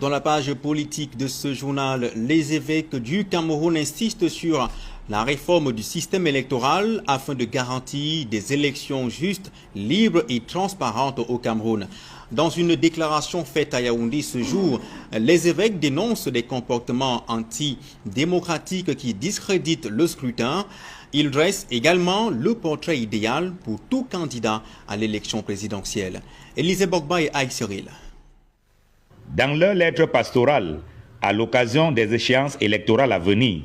Dans la page politique de ce journal, les évêques du Cameroun insistent sur la réforme du système électoral afin de garantir des élections justes, libres et transparentes au Cameroun. Dans une déclaration faite à Yaoundé ce jour, les évêques dénoncent des comportements antidémocratiques qui discréditent le scrutin. Ils dressent également le portrait idéal pour tout candidat à l'élection présidentielle. Élisée Bogba et Aïe Cyril. Dans leur lettre pastorale, à l'occasion des échéances électorales à venir,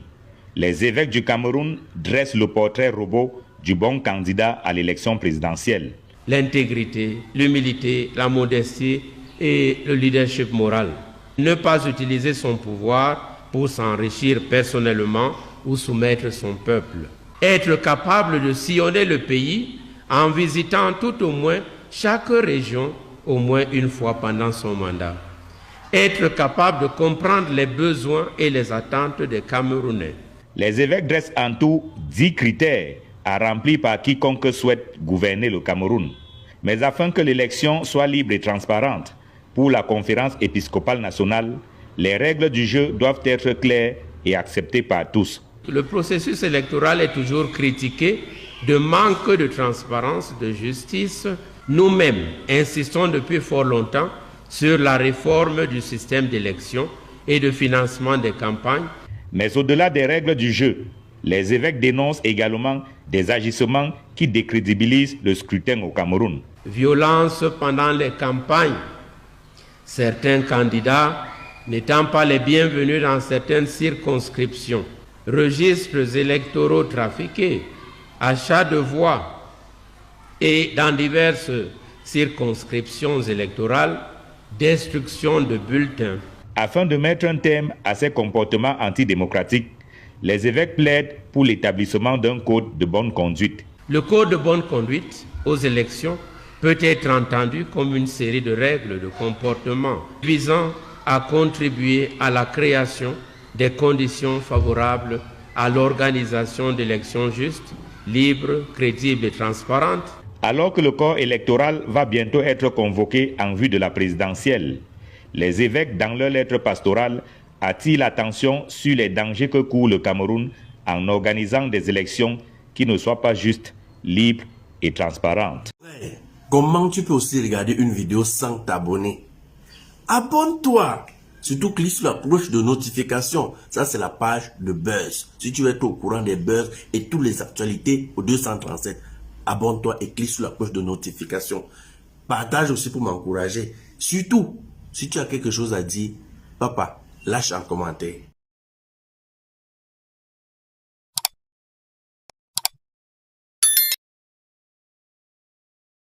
les évêques du Cameroun dressent le portrait robot du bon candidat à l'élection présidentielle. L'intégrité, l'humilité, la modestie et le leadership moral. Ne pas utiliser son pouvoir pour s'enrichir personnellement ou soumettre son peuple. Être capable de sillonner le pays en visitant tout au moins chaque région au moins une fois pendant son mandat. Être capable de comprendre les besoins et les attentes des Camerounais. Les évêques dressent en tout 10 critères à remplir par quiconque souhaite gouverner le Cameroun. Mais afin que l'élection soit libre et transparente, pour la conférence épiscopale nationale, les règles du jeu doivent être claires et acceptées par tous. Le processus électoral est toujours critiqué de manque de transparence, de justice. Nous-mêmes insistons depuis fort longtemps sur la réforme du système d'élection et de financement des campagnes. Mais au-delà des règles du jeu, les évêques dénoncent également des agissements qui décrédibilisent le scrutin au Cameroun. Violence pendant les campagnes. Certains candidats n'étant pas les bienvenus dans certaines circonscriptions. Registres électoraux trafiqués, achats de voix et dans diverses circonscriptions électorales, destruction de bulletins. Afin de mettre un terme à ces comportements antidémocratiques, les évêques plaident pour l'établissement d'un code de bonne conduite. Le code de bonne conduite aux élections peut être entendu comme une série de règles de comportement visant à contribuer à la création des conditions favorables à l'organisation d'élections justes, libres, crédibles et transparentes. Alors que le corps électoral va bientôt être convoqué en vue de la présidentielle, les évêques, dans leur lettre pastorale, attirent l'attention sur les dangers que court le Cameroun en organisant des élections qui ne soient pas justes, libres et transparentes. Comment tu peux aussi regarder une vidéo sans t'abonner? Abonne-toi! Surtout clique sur la cloche de notification. Ça, c'est la page de Buzz. Si tu veux être au courant des buzz et toutes les actualités au 237, abonne-toi et clique sur la cloche de notification. Partage aussi pour m'encourager. Surtout, si tu as quelque chose à dire, papa, lâche un commentaire.